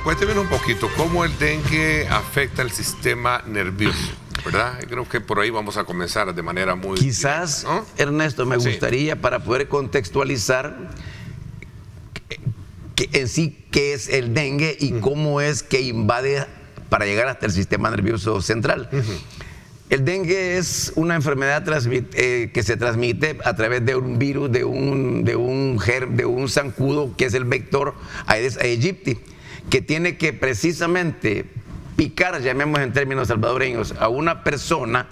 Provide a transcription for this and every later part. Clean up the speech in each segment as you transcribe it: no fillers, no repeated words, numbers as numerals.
cuénteme un poquito cómo el dengue afecta el sistema nervioso, ¿verdad? Creo que por ahí vamos a comenzar de manera muy Quizás, directa, ¿no? Ernesto, me gustaría, para poder contextualizar en sí qué es el dengue y cómo es que invade para llegar hasta el sistema nervioso central. El dengue es una enfermedad que se transmite a través de un virus, de un zancudo, que es el vector Aedes aegypti, que tiene que precisamente picar, llamemos en términos salvadoreños, a una persona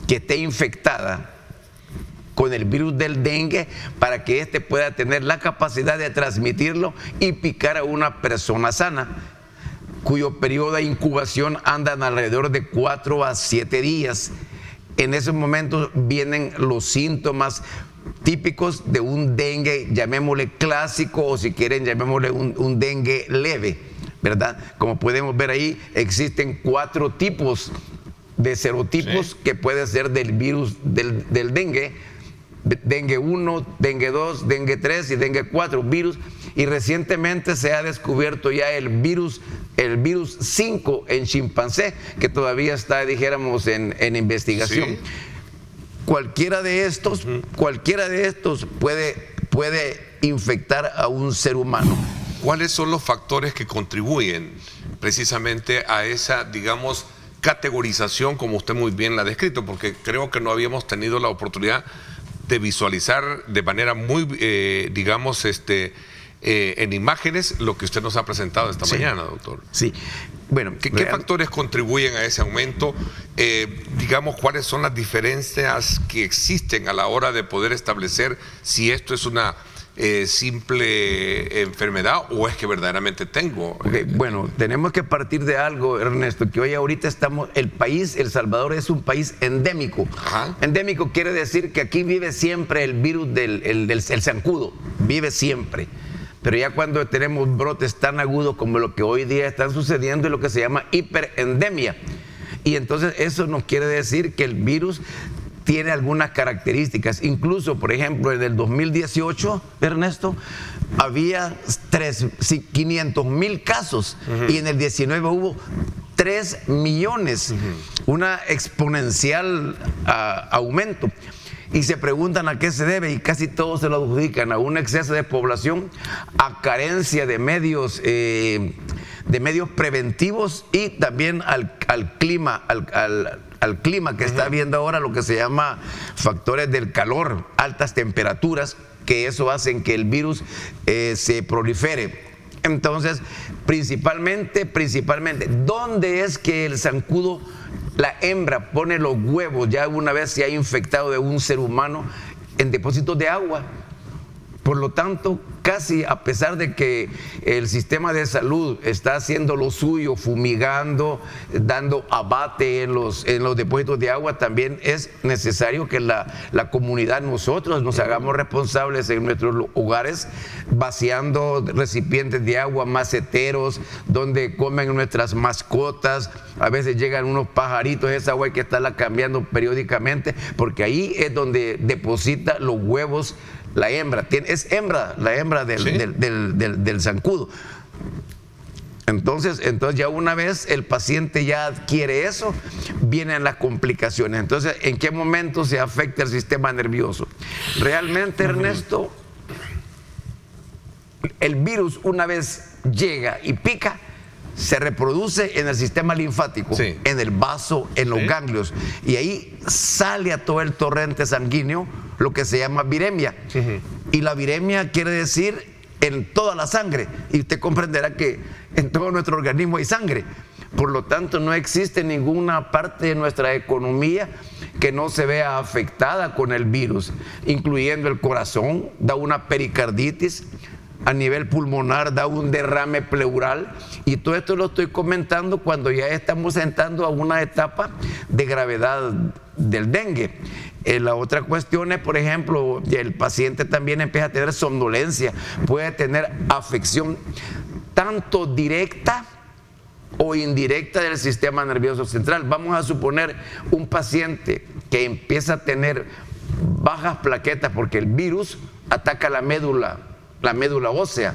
que esté infectada con el virus del dengue para que éste pueda tener la capacidad de transmitirlo y picar a una persona sana, cuyo periodo de incubación andan alrededor de 4 a 7 días. En esos momentos vienen los síntomas típicos de un dengue, llamémosle clásico, o si quieren llamémosle un dengue leve, ¿verdad? Como podemos ver ahí, existen 4 tipos de serotipos que puede ser del virus del dengue: dengue 1, dengue 2, dengue 3 y dengue 4 virus. Y recientemente se ha descubierto ya el virus 5 en chimpancé, que todavía está, dijéramos, en investigación. Sí. Cualquiera de estos puede infectar a un ser humano. ¿Cuáles son los factores que contribuyen precisamente a esa, digamos, categorización, como usted muy bien la ha descrito? Porque creo que no habíamos tenido la oportunidad de visualizar de manera muy, digamos, en imágenes lo que usted nos ha presentado esta mañana, doctor. Sí. Bueno, ¿Qué factores contribuyen a ese aumento? Digamos, ¿cuáles son las diferencias que existen a la hora de poder establecer si esto es una simple enfermedad o es que verdaderamente tengo? Bueno, tenemos que partir de algo, Ernesto, que hoy ahorita el país, El Salvador, es un país endémico. Ajá. Endémico quiere decir que aquí vive siempre el virus el zancudo, vive siempre. Pero ya cuando tenemos brotes tan agudos como lo que hoy día están sucediendo, es lo que se llama hiperendemia. Y entonces eso nos quiere decir que el virus tiene algunas características. Incluso, por ejemplo, en el 2018, Ernesto, había 500,000 casos y en el 19 hubo 3 millones, una exponencial aumento. Y se preguntan a qué se debe, y casi todos se lo adjudican a un exceso de población, a carencia de medios preventivos y también al clima que está viendo ahora, lo que se llama factores del calor, altas temperaturas, que eso hacen que el virus se prolifere. Entonces, principalmente, ¿dónde es que el zancudo, la hembra, pone los huevos ya una vez se ha infectado de un ser humano? En depósitos de agua. Por lo tanto, casi a pesar de que el sistema de salud está haciendo lo suyo, fumigando, dando abate en los depósitos de agua, también es necesario que la comunidad, nosotros nos hagamos responsables en nuestros hogares, vaciando recipientes de agua, maceteros, donde comen nuestras mascotas. A veces llegan unos pajaritos, esa agua hay que estarla cambiando periódicamente, porque ahí es donde deposita los huevos la hembra. Es hembra, la hembra del zancudo. Entonces ya una vez el paciente ya adquiere eso, vienen las complicaciones. Entonces, ¿en qué momento se afecta el sistema nervioso? Realmente, Ernesto, el virus, una vez llega y pica, se reproduce en el sistema linfático, en el vaso, en los ganglios, y ahí sale a todo el torrente sanguíneo, lo que se llama viremia. Y la viremia quiere decir en toda la sangre, y usted comprenderá que en todo nuestro organismo hay sangre. Por lo tanto, no existe ninguna parte de nuestra economía que no se vea afectada con el virus, incluyendo el corazón, da una pericarditis, a nivel pulmonar da un derrame pleural, y todo esto lo estoy comentando cuando ya estamos entrando a una etapa de gravedad del dengue. La otra cuestión es, por ejemplo, el paciente también empieza a tener somnolencia, puede tener afección tanto directa o indirecta del sistema nervioso central. Vamos a suponer un paciente que empieza a tener bajas plaquetas porque el virus ataca la médula ósea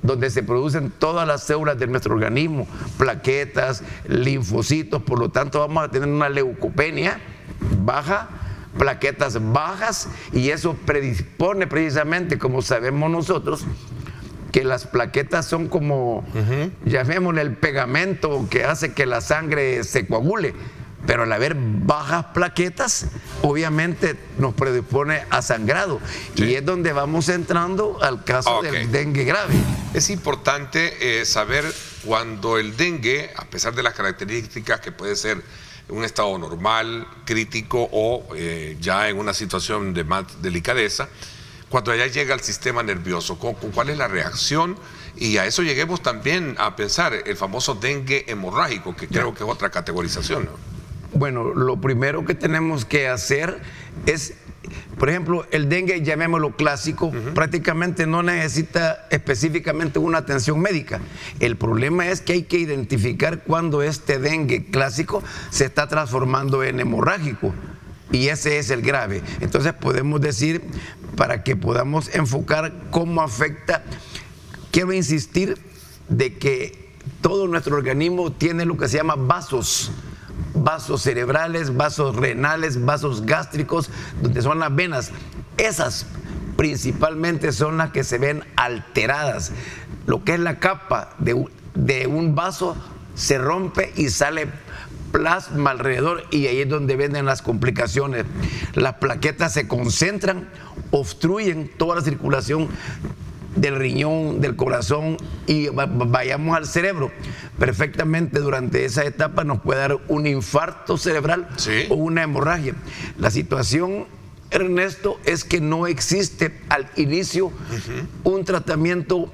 donde se producen todas las células de nuestro organismo, plaquetas, linfocitos, por lo tanto vamos a tener una leucopenia baja, plaquetas bajas, y eso predispone precisamente, como sabemos nosotros, que las plaquetas son como, llamémosle, el pegamento que hace que la sangre se coagule. Pero al haber bajas plaquetas, obviamente nos predispone a sangrado. Sí. Y es donde vamos entrando al caso del dengue grave. Es importante saber cuando el dengue, a pesar de las características que puede ser un estado normal, crítico o ya en una situación de más delicadeza, cuando ya llega al sistema nervioso, ¿cuál es la reacción? Y a eso lleguemos también a pensar el famoso dengue hemorrágico, que creo que es otra categorización, ¿no? Bueno, lo primero que tenemos que hacer es, por ejemplo, el dengue, llamémoslo clásico, prácticamente no necesita específicamente una atención médica. El problema es que hay que identificar cuando este dengue clásico se está transformando en hemorrágico. Y ese es el grave. Entonces podemos decir, para que podamos enfocar cómo afecta, quiero insistir de que todo nuestro organismo tiene lo que se llama vasos cerebrales, vasos renales, vasos gástricos, donde son las venas. Esas principalmente son las que se ven alteradas. Lo que es la capa de un vaso se rompe y sale plasma alrededor, y ahí es donde vienen las complicaciones. Las plaquetas se concentran, obstruyen toda la circulación del riñón, del corazón, y vayamos al cerebro. Perfectamente durante esa etapa nos puede dar un infarto cerebral, ¿sí?, o una hemorragia. La situación, Ernesto, es que no existe al inicio un tratamiento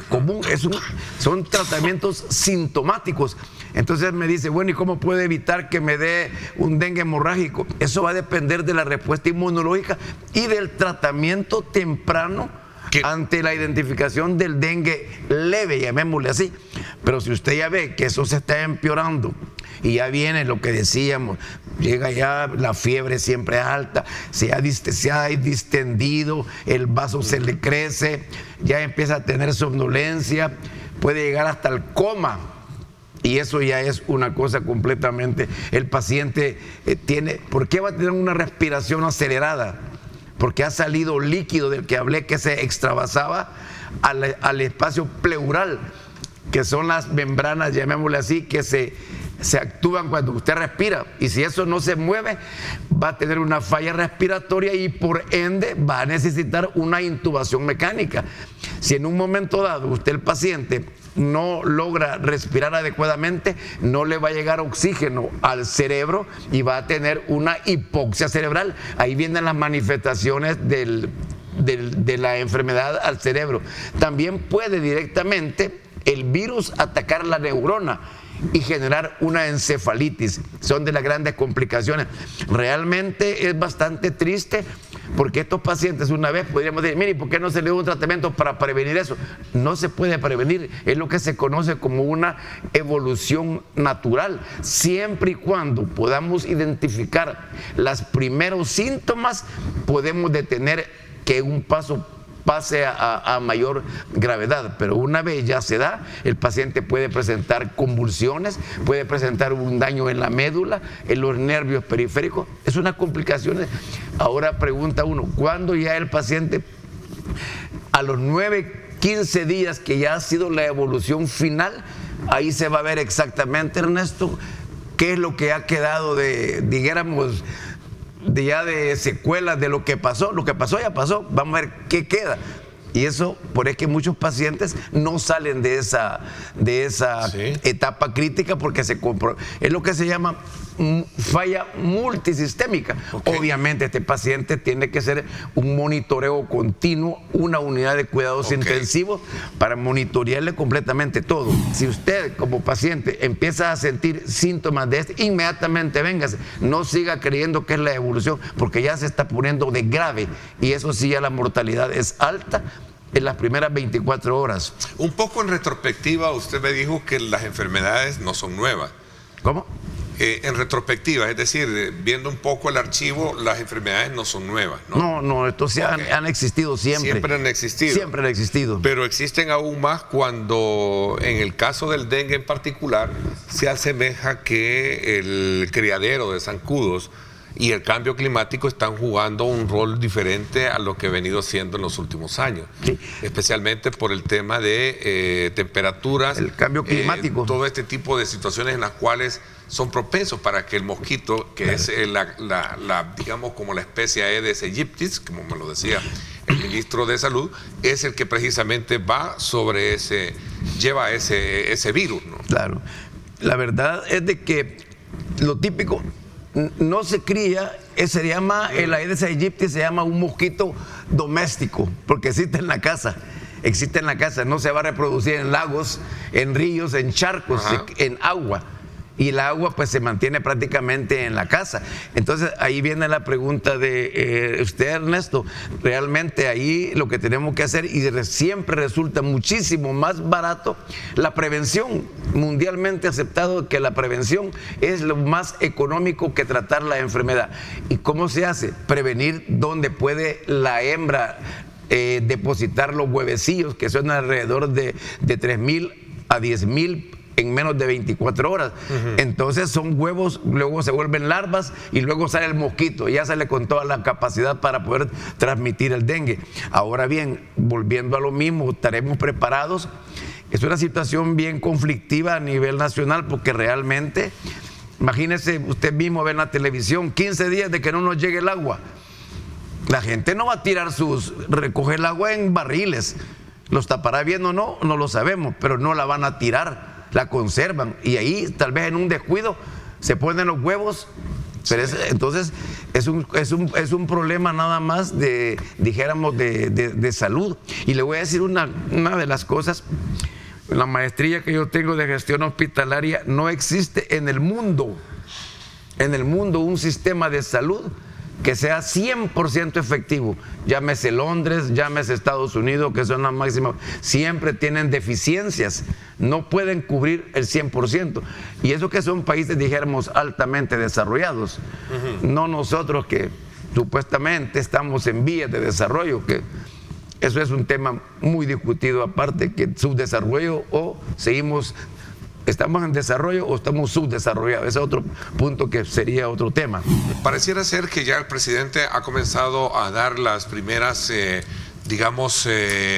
común. Son tratamientos sintomáticos. Entonces me dice, bueno, ¿y cómo puedo evitar que me dé un dengue hemorrágico? Eso va a depender de la respuesta inmunológica y del tratamiento temprano ante la identificación del dengue leve, llamémosle así. Pero si usted ya ve que eso se está empeorando y ya viene lo que decíamos, llega ya la fiebre siempre alta, se ha distendido, el vaso se le crece, ya empieza a tener somnolencia, puede llegar hasta el coma. Y eso ya es una cosa completamente, el paciente ¿por qué va a tener una respiración acelerada? Porque ha salido líquido del que hablé, que se extravasaba al espacio pleural, que son las membranas, llamémosle así, que se actúan cuando usted respira. Y si eso no se mueve, va a tener una falla respiratoria y por ende va a necesitar una intubación mecánica. Si en un momento dado usted, el paciente, no logra respirar adecuadamente, no le va a llegar oxígeno al cerebro y va a tener una hipoxia cerebral. Ahí vienen las manifestaciones de la enfermedad al cerebro. También puede directamente el virus atacar la neurona y generar una encefalitis. Son de las grandes complicaciones. Realmente es bastante triste, porque estos pacientes, una vez podríamos decir, mire, ¿por qué no se le dio un tratamiento para prevenir eso? No se puede prevenir, es lo que se conoce como una evolución natural. Siempre y cuando podamos identificar los primeros síntomas, podemos detener que un paso pase a mayor gravedad. Pero una vez ya se da, el paciente puede presentar convulsiones, puede presentar un daño en la médula, en los nervios periféricos. Es una complicación. Ahora pregunta uno, ¿cuándo ya el paciente, a los 9-15 días que ya ha sido la evolución final, ahí se va a ver exactamente, Ernesto, qué es lo que ha quedado dijéramos, de secuelas de lo que pasó? Lo que pasó ya pasó, vamos a ver qué queda. Y eso, por es que muchos pacientes no salen de esa ¿sí?, etapa crítica, porque es lo que se llama falla multisistémica. Okay. Obviamente este paciente tiene que ser un monitoreo continuo, una unidad de cuidados intensivos para monitorearle completamente todo. Si usted como paciente empieza a sentir síntomas de inmediatamente véngase, no siga creyendo que es la evolución, porque ya se está poniendo de grave, y eso sí, ya la mortalidad es alta en las primeras 24 horas. Un poco en retrospectiva, usted me dijo que las enfermedades no son nuevas. ¿Cómo? en retrospectiva, es decir, viendo un poco el archivo, las enfermedades no son nuevas, ¿no? No, estos han existido siempre. Siempre han existido. Siempre han existido. Pero existen aún más cuando, en el caso del dengue en particular, se asemeja que el criadero de zancudos y el cambio climático están jugando un rol diferente a lo que ha venido siendo en los últimos años, sí, especialmente por el tema de temperaturas, el cambio climático, todo este tipo de situaciones en las cuales son propensos para que el mosquito, que es digamos como la especie Aedes aegyptis, como me lo decía el ministro de Salud, es el que precisamente va sobre lleva ese virus, ¿no? Claro, la verdad es de que lo típico no se cría, se llama el Aedes aegyptis, se llama un mosquito doméstico, porque existe en la casa, no se va a reproducir en lagos, en ríos, en charcos, en agua. Y el agua pues se mantiene prácticamente en la casa. Entonces ahí viene la pregunta de usted, Ernesto. Realmente ahí lo que tenemos que hacer, y siempre resulta muchísimo más barato, la prevención. Mundialmente aceptado que la prevención es lo más económico que tratar la enfermedad. ¿Y cómo se hace? Prevenir donde puede la hembra depositar los huevecillos, que son alrededor de 3.000 a 10.000 en menos de 24 horas. Entonces son huevos, luego se vuelven larvas y luego sale el mosquito, ya sale con toda la capacidad para poder transmitir el dengue. Ahora bien, volviendo a lo mismo, estaremos preparados. Es una situación bien conflictiva a nivel nacional, porque realmente, imagínese, usted mismo ve en la televisión, 15 días de que no nos llegue el agua. La gente no va a recoger el agua en barriles. ¿Los tapará bien o no? No lo sabemos, pero no la van a tirar, la conservan, y ahí tal vez en un descuido se ponen los huevos. Pero entonces es un problema nada más dijéramos de salud. Y le voy a decir una de las cosas: la maestría que yo tengo de gestión hospitalaria, no existe en el mundo un sistema de salud que sea 100% efectivo. Llámese Londres, llámese Estados Unidos, que son las máximas, siempre tienen deficiencias, no pueden cubrir el 100%. Y eso que son países, dijéramos, altamente desarrollados, no nosotros que supuestamente estamos en vías de desarrollo, que eso es un tema muy discutido aparte, que subdesarrollo o estamos en desarrollo o estamos subdesarrollados. Ese es otro punto que sería otro tema. Pareciera ser que ya el presidente ha comenzado a dar las primeras,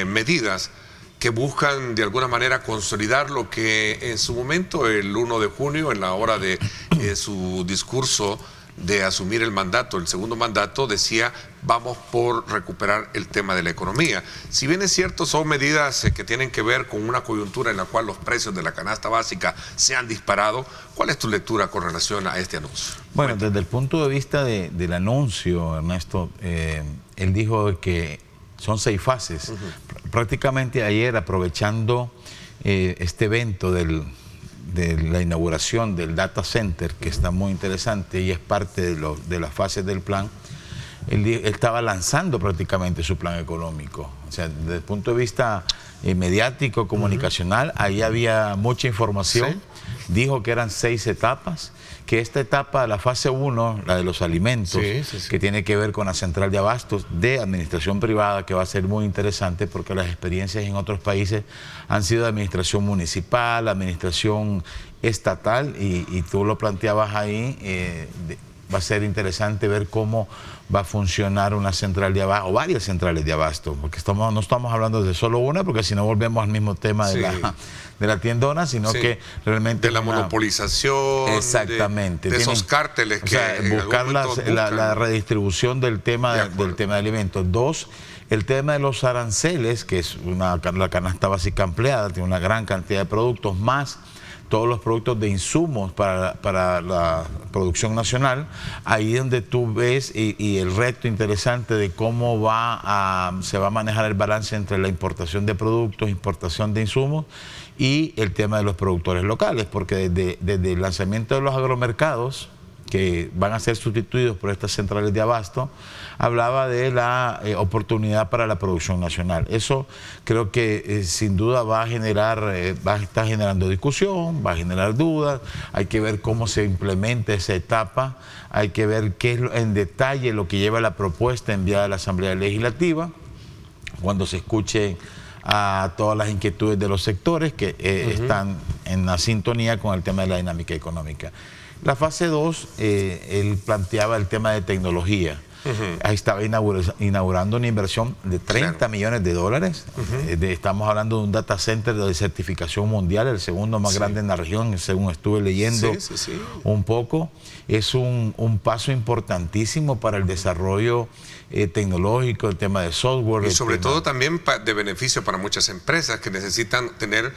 medidas que buscan de alguna manera consolidar lo que en su momento, el 1 de junio, en la hora de su discurso de asumir el mandato, el segundo mandato, decía: vamos por recuperar el tema de la economía. Si bien es cierto, son medidas que tienen que ver con una coyuntura en la cual los precios de la canasta básica se han disparado. ¿Cuál es tu lectura con relación a este anuncio? Bueno, desde el punto de vista del anuncio, Ernesto, él dijo que son 6 fases. Prácticamente ayer, aprovechando este evento de la inauguración del data center, que está muy interesante y es parte de las fases del plan, él estaba lanzando prácticamente su plan económico. O sea, desde el punto de vista mediático, comunicacional, ahí había mucha información. ¿Sí? Dijo que eran 6 etapas, que esta etapa, la fase 1, la de los alimentos, que tiene que ver con la central de abastos de administración privada, que va a ser muy interesante porque las experiencias en otros países han sido de administración municipal, administración estatal, y tú lo planteabas ahí. Va a ser interesante ver cómo va a funcionar una central de abasto, o varias centrales de abasto, porque no estamos hablando de solo una, porque si no volvemos al mismo tema de la tiendona, sino que realmente... De la monopolización, exactamente, de esos cárteles que... buscar la redistribución del tema de alimentos. 2, el tema de los aranceles, que es la canasta básica ampliada, tiene una gran cantidad de productos, más todos los productos de insumos para la producción nacional. Ahí donde tú ves y el reto interesante de cómo se va a manejar el balance entre la importación de productos, importación de insumos y el tema de los productores locales, porque desde el lanzamiento de los agromercados, que van a ser sustituidos por estas centrales de abasto, hablaba de la oportunidad para la producción nacional. Eso creo que sin duda va a estar generando discusión, va a generar dudas, hay que ver cómo se implementa esa etapa, hay que ver qué es en detalle lo que lleva la propuesta enviada a la Asamblea Legislativa, cuando se escuchen a todas las inquietudes de los sectores que están en la sintonía con el tema de la dinámica económica. La fase 2, él planteaba el tema de tecnología. Ahí estaba inaugurando una inversión de 30 millones de dólares. Estamos hablando de un data center de certificación mundial, el segundo más grande en la región, según estuve leyendo un poco. Es un paso importantísimo para el desarrollo tecnológico, el tema de software. Y sobre todo también de beneficio para muchas empresas que necesitan tener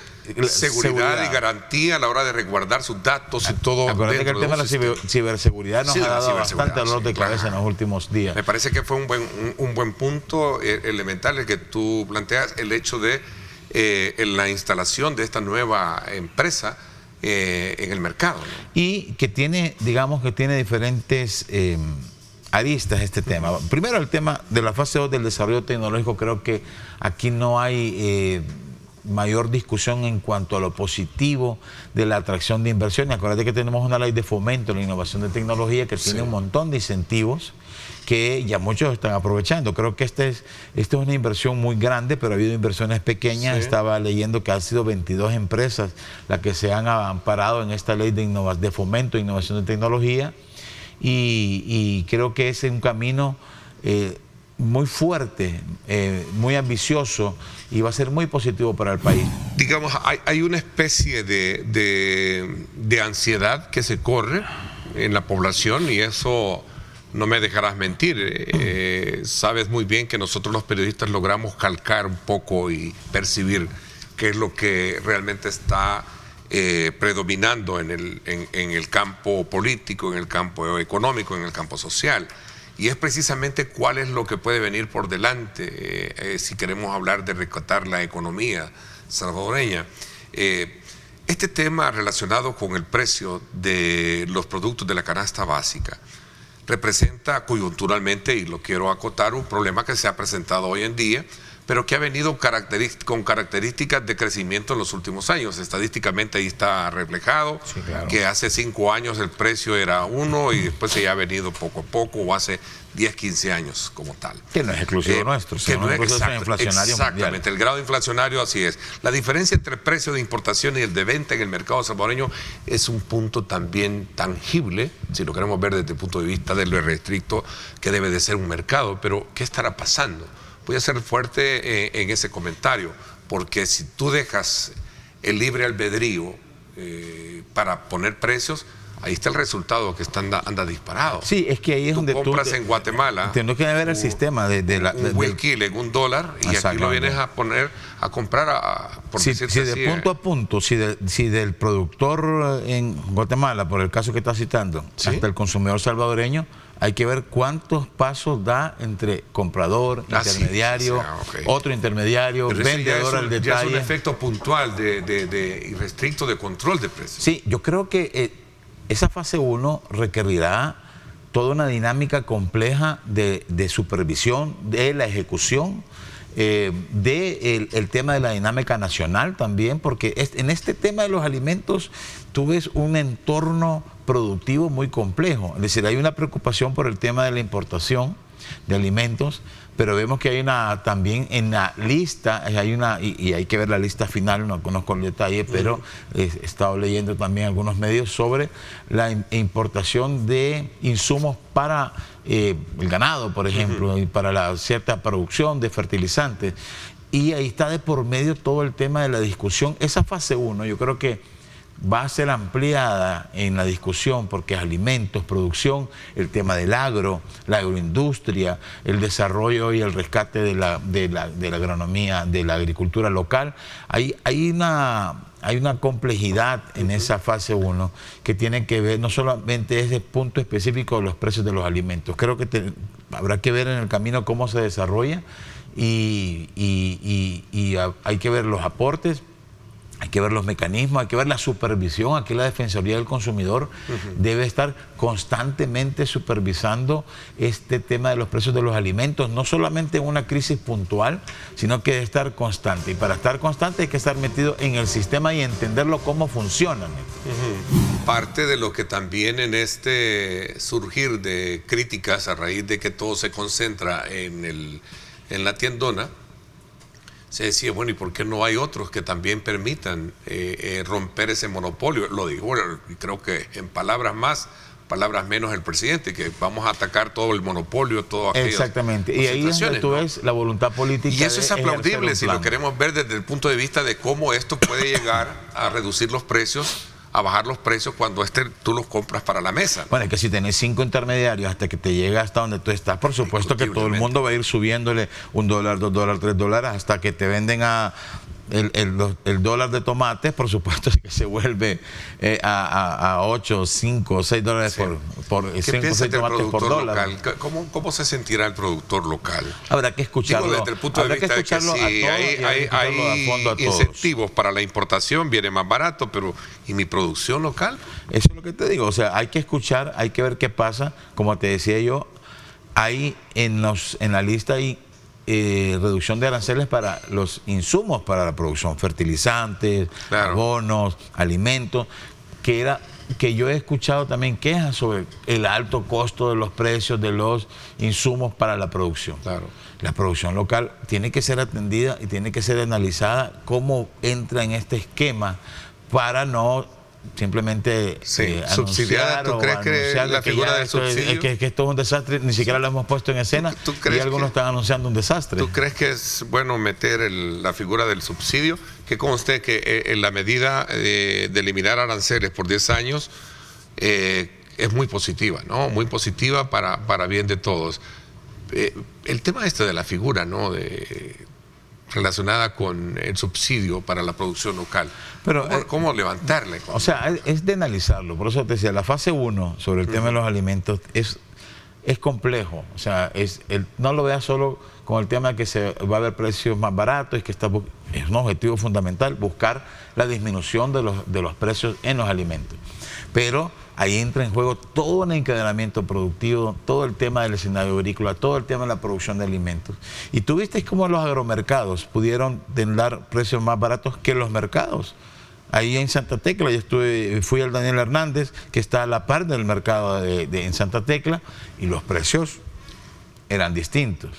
seguridad y garantía a la hora de resguardar sus datos y todo. Acuérdate que el tema de la ciberseguridad nos ha dado bastante dolor de cabeza en los últimos días. Me parece que fue un buen punto elemental el que tú planteas, el hecho de la instalación de esta nueva empresa en el mercado, ¿no? Y que tiene, digamos que tiene diferentes aristas este tema. Primero, el tema de la fase 2 del desarrollo tecnológico. Creo que aquí no hay mayor discusión en cuanto a lo positivo de la atracción de inversiones. Acuérdate que tenemos una ley de fomento de la innovación de tecnología que tiene un montón de incentivos que ya muchos están aprovechando. Creo que esta es una inversión muy grande, pero ha habido inversiones pequeñas. Estaba leyendo que han sido 22 empresas las que se han amparado en esta ley de fomento de innovación de tecnología, y creo que es un camino muy fuerte, muy ambicioso, y va a ser muy positivo para el país. Digamos, hay una especie de ansiedad que se corre en la población, y eso no me dejarás mentir. Sabes muy bien que nosotros los periodistas logramos calcar un poco y percibir qué es lo que realmente está predominando en el campo político, en el campo económico, en el campo social. Y es precisamente cuál es lo que puede venir por delante si queremos hablar de rescatar la economía salvadoreña. Este tema relacionado con el precio de los productos de la canasta básica representa coyunturalmente, y lo quiero acotar, un problema que se ha presentado hoy en día, pero que ha venido con características de crecimiento en los últimos años. Estadísticamente ahí está reflejado, que hace 5 años el precio era 1 y después se ha venido poco a poco, o hace 10, 15 años como tal. Que no es exclusivo nuestro, que no es inflacionario exactamente, mundial. El grado inflacionario así es. La diferencia entre el precio de importación y el de venta en el mercado salvadoreño es un punto también tangible, si lo queremos ver desde el punto de vista de lo restricto que debe de ser un mercado. Pero ¿qué estará pasando? Voy a ser fuerte en ese comentario, porque si tú dejas el libre albedrío para poner precios, ahí está el resultado, que anda disparado. Sí, es que ahí es donde tú compras en Guatemala. Tienes que ver el sistema de un whisky en $1, y aquí lo vienes a comprar por si decirte de así, punto a punto, si del productor en Guatemala, por el caso que estás citando, hasta el consumidor salvadoreño, hay que ver cuántos pasos da entre comprador, intermediario, otro intermediario, pero vendedor al detalle. Ya es un efecto puntual y restricto de control de precios. Sí, yo creo que esa fase 1 requerirá toda una dinámica compleja de supervisión de la ejecución, el tema de la dinámica nacional también, porque en este tema de los alimentos tú ves un entorno productivo muy complejo. Es decir, hay una preocupación por el tema de la importación de alimentos, pero vemos que hay también en la lista, y hay que ver la lista final, no conozco el detalle, pero he estado leyendo también algunos medios sobre la importación de insumos para el ganado, por ejemplo, y para la cierta producción de fertilizantes. Y ahí está de por medio todo el tema de la discusión. Esa fase 1, yo creo que va a ser ampliada en la discusión, porque es alimentos, producción, el tema del agro, la agroindustria, el desarrollo y el rescate de la agronomía, de la agricultura local. Hay una complejidad en esa fase 1 que tiene que ver no solamente ese punto específico de los precios de los alimentos. Creo que habrá que ver en el camino cómo se desarrolla, y hay que ver los aportes Hay que ver los mecanismos, hay que ver la supervisión. Aquí la Defensoría del Consumidor debe estar constantemente supervisando este tema de los precios de los alimentos, no solamente en una crisis puntual, sino que debe estar constante. Y para estar constante hay que estar metido en el sistema y entenderlo cómo funcionan. Parte de lo que también en este surgir de críticas a raíz de que todo se concentra en la tiendona, se decía, bueno, ¿y por qué no hay otros que también permitan romper ese monopolio? Lo dijo, y creo que en palabras más, palabras menos el presidente, que vamos a atacar todo el monopolio, todo aquello. Exactamente, y ahí es donde tú ves la voluntad política. Y eso es aplaudible si lo queremos ver desde el punto de vista de cómo esto puede llegar a reducir los precios, a bajar los precios cuando tú los compras para la mesa. Bueno, es que si tenés 5 intermediarios hasta que te llega hasta donde tú estás, por supuesto que todo el mundo va a ir subiéndole $1, $2, $3, hasta que te venden el dólar de tomates, por supuesto que se vuelve a 8, 5, 6 dólares Sí. por 5 o 6 tomates por dólar. Local? ¿Cómo se sentirá el productor local? Habrá que escucharlo. Digo, desde el punto de vista de que sí, hay incentivos para la importación, viene más barato, pero ¿y mi producción local? Eso es lo que te digo, o sea, hay que escuchar, hay que ver qué pasa. Como te decía yo, hay en la lista hay reducción de aranceles para los insumos para la producción, fertilizantes, Claro. abonos, alimentos, que yo he escuchado también quejas sobre el alto costo de los precios de los insumos para la producción. Claro. La producción local tiene que ser atendida y tiene que ser analizada cómo entra en este esquema para no simplemente subsidiada. ¿Tú crees que la figura del subsidio? Que esto es un desastre, ni siquiera lo hemos puesto en escena y algunos están anunciando un desastre. ¿Tú crees que es bueno meter la figura del subsidio? Que conste que en la medida de eliminar aranceles por 10 años es muy positiva, ¿no? Muy positiva para bien de todos. El tema de la figura, ¿no? Relacionada con el subsidio para la producción local. Pero, ¿Cómo levantarle? O sea, es de analizarlo. Por eso te decía, la fase 1 sobre el tema de los alimentos es complejo. O sea, no lo veas solo con el tema de que se va a haber precios más baratos, es un objetivo fundamental, buscar la disminución de los precios en los alimentos. Pero ahí entra en juego todo el encadenamiento productivo, todo el tema del escenario agrícola, todo el tema de la producción de alimentos. Y tú viste cómo los agromercados pudieron dar precios más baratos que los mercados. Ahí en Santa Tecla, fui al Daniel Hernández, que está a la par del mercado en Santa Tecla, y los precios eran distintos.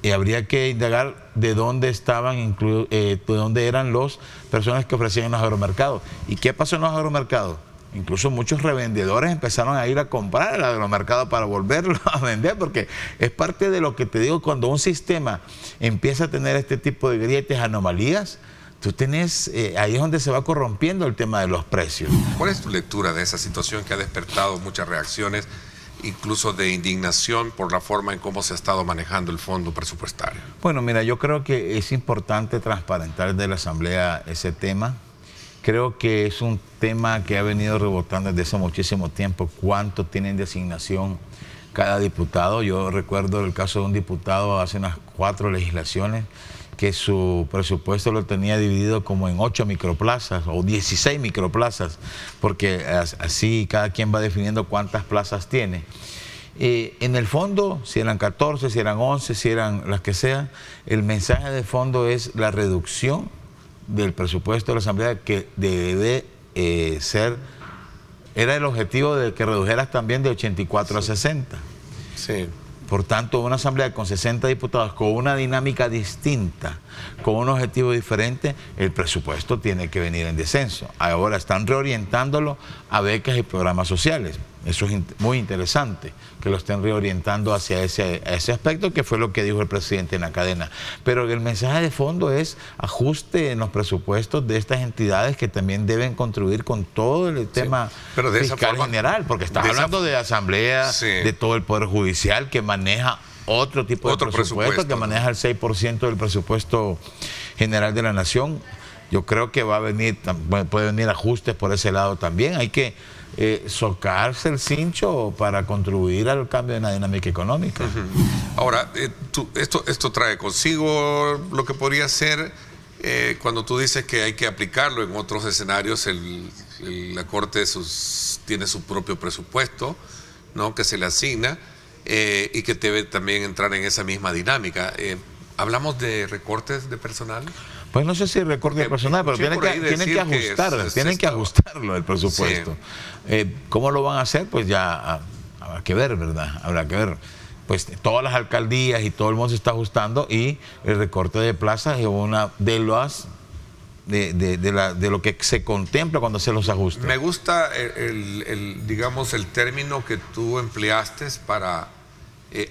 Y habría que indagar de dónde estaban, de dónde eran las personas que ofrecían en los agromercados. ¿Y qué pasó en los agromercados? Incluso muchos revendedores empezaron a ir a comprar el agromercado para volverlo a vender, porque es parte de lo que te digo, cuando un sistema empieza a tener este tipo de grietas, anomalías, tú tenés, ahí es donde se va corrompiendo el tema de los precios. ¿Cuál es tu lectura de esa situación que ha despertado muchas reacciones, incluso de indignación por la forma en cómo se ha estado manejando el fondo presupuestario? Bueno, mira, yo creo que es importante transparentar desde la Asamblea ese tema. Creo que es un tema que ha venido rebotando desde hace muchísimo tiempo. ¿Cuánto tienen de asignación cada diputado? Yo recuerdo el caso de un diputado hace unas 4 legislaciones que su presupuesto lo tenía dividido como en 8 microplazas o 16 microplazas, porque así cada quien va definiendo cuántas plazas tiene. En el fondo, si eran 14, si eran 11, si eran las que sean, el mensaje de fondo es la reducción del presupuesto de la Asamblea, que debe ser, era el objetivo de que redujeras también de 84 a 60. Sí. Por tanto, una Asamblea con 60 diputados, con una dinámica distinta, con un objetivo diferente, el presupuesto tiene que venir en descenso. Ahora están reorientándolo a becas y programas sociales. Eso es muy interesante, que lo estén reorientando hacia ese aspecto, que fue lo que dijo el presidente en la cadena. Pero el mensaje de fondo es ajuste en los presupuestos de estas entidades que también deben contribuir con todo el tema fiscal general, porque estás hablando de asamblea, de todo el Poder Judicial, que maneja otro tipo de presupuesto, que maneja el 6% del presupuesto general de la nación. Yo creo que puede venir ajustes por ese lado también. Hay que socarse el cincho para contribuir al cambio de la dinámica económica. Ahora, esto trae consigo lo que podría ser cuando tú dices que hay que aplicarlo en otros escenarios, la Corte tiene su propio presupuesto, ¿no?, que se le asigna y que debe también entrar en esa misma dinámica. ¿Hablamos de recortes de personal? Pues no sé si recorte de personal, pero tienen que ajustarlo el presupuesto. Sí. ¿Cómo lo van a hacer? Pues ya habrá que ver, ¿verdad? Habrá que ver. Pues todas las alcaldías y todo el mundo se está ajustando, y el recorte de plazas es una de las de lo que se contempla cuando se los ajustes. Me gusta digamos, el término que tú empleaste para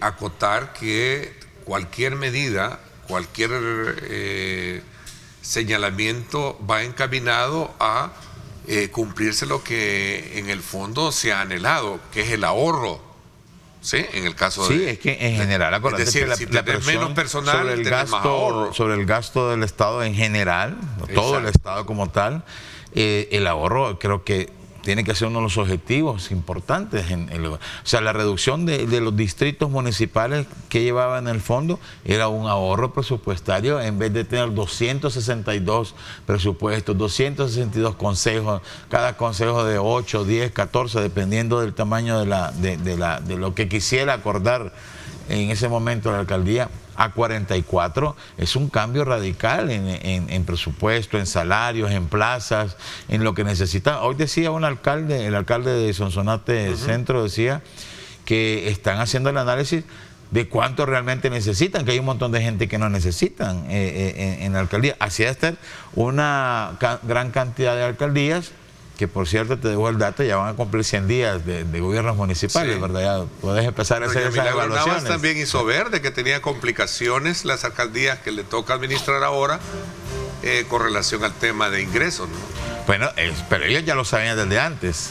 acotar que cualquier medida, cualquier señalamiento va encaminado a cumplirse lo que en el fondo se ha anhelado, que es el ahorro. Sí, en el caso de... Sí, es que en general, acuérdate, es decir, que si tenés menos personal, sobre el más ahorro. Sobre el gasto del Estado en general, todo el Estado como tal, el ahorro creo que tiene que ser uno de los objetivos importantes. O sea, la reducción de los distritos municipales que llevaba en el fondo era un ahorro presupuestario. En vez de tener 262 presupuestos, 262 consejos, cada consejo de 8, 10, 14, dependiendo del tamaño de lo que quisiera acordar en ese momento la alcaldía, a 44, es un cambio radical en presupuesto, en salarios, en plazas, en lo que necesita. Hoy decía el alcalde de Sonsonate Centro, decía que están haciendo el análisis de cuánto realmente necesitan, que hay un montón de gente que no necesitan en la alcaldía. Así debe estar una gran cantidad de alcaldías, que por cierto, te dejo el dato, ya van a cumplir 100 días de gobiernos municipales, sí, ¿verdad? Ya puedes empezar a hacer esas evaluaciones. También hizo ver de que tenía complicaciones las alcaldías que le toca administrar ahora con relación al tema de ingresos, ¿no? Bueno, pero ellos ya lo sabían desde antes.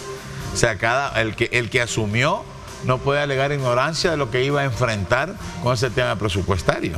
O sea, el que asumió no puede alegar ignorancia de lo que iba a enfrentar con ese tema presupuestario.